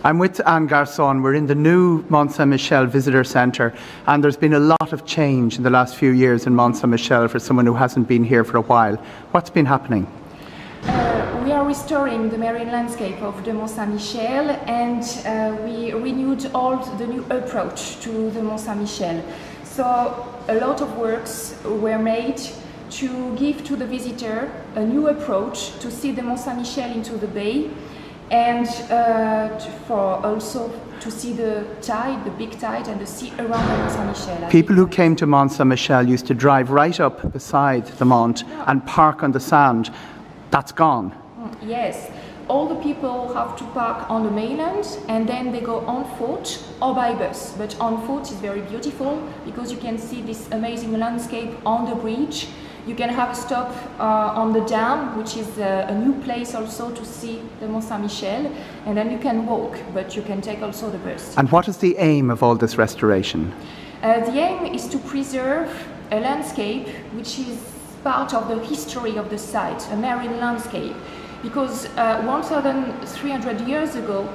I'm with Anne Garcon. We're in the new Mont Saint-Michel Visitor Centre, and there's been a lot of change in the last few years in Mont Saint-Michel for someone who hasn't been here for a while. What's been happening? We are restoring the marine landscape of the Mont Saint-Michel, and we renewed all the new approach to the Mont Saint-Michel. So a lot of works were made to give to the visitor a new approach to see the Mont Saint-Michel into the bay, and for also to see the tide, the big tide, and the sea around the Mont Saint-Michel. People who came to Mont Saint-Michel used to drive right up beside the Mont and park on the sand. That's gone. Yes, all the people have to park on the mainland, and then they go on foot or by bus. But on foot is very beautiful because you can see this amazing landscape on the bridge. You can have a stop on the dam, which is a new place also to see the Mont Saint-Michel, and then you can walk, but you can take also the bus. And what is the aim of all this restoration? The aim is to preserve a landscape which is part of the history of the site, a marine landscape, because 1,300 years ago,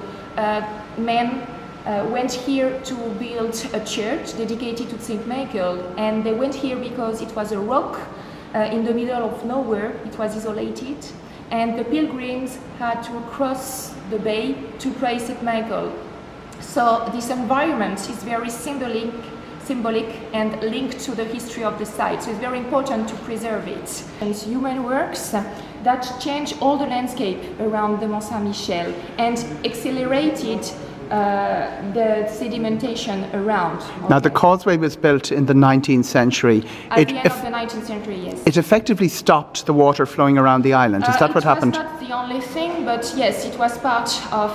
men went here to build a church dedicated to Saint Michael, and they went here because it was a rock in the middle of nowhere. It was isolated, and the pilgrims had to cross the bay to pray Saint Michael. So this environment is very symbolic and linked to the history of the site, so it's very important to preserve it. And human works that change all the landscape around the Mont Saint-Michel and accelerated the sedimentation around. Now, the causeway was built in the 19th century. At the end of the 19th century, yes. It effectively stopped the water flowing around the island. Is that what happened? It was not the only thing, but yes, it was part of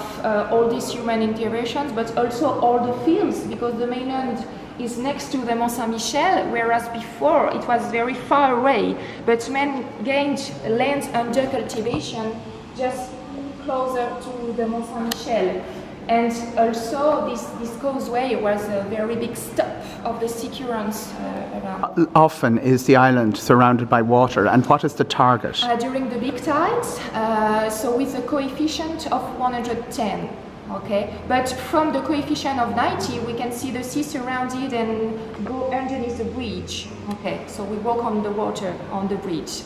all these human interventions, but also all the fields, because the mainland is next to the Mont Saint-Michel, whereas before it was very far away. But men gained land under cultivation just closer to the Mont Saint-Michel. And also this causeway was a very big stop of the sea currents around. Often is the island surrounded by water, and what is the target? During the big tides, so with a coefficient of 110. Okay, but from the coefficient of 90, we can see the sea surrounded and go underneath the bridge. Okay, so we walk on the water on the bridge.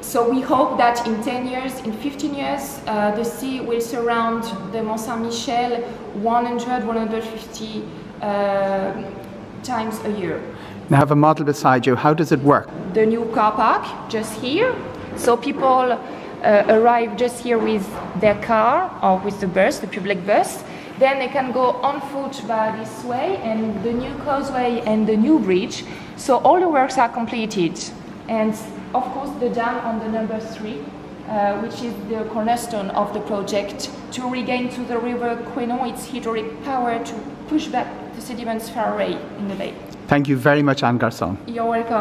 So we hope that in 10 years, in 15 years, the sea will surround the Mont Saint-Michel 150 times a year. I have a model beside you. How does it work? The new car park just here. So people arrive just here with their car or with the bus, the public bus. Then they can go on foot by this way, and the new causeway and the new bridge. So all the works are completed. And of course the dam on the number 3, which is the cornerstone of the project, to regain to the river Quenon its hydraulic power to push back the sediments far away in the bay. Thank you very much, Anne Garcon. You're welcome.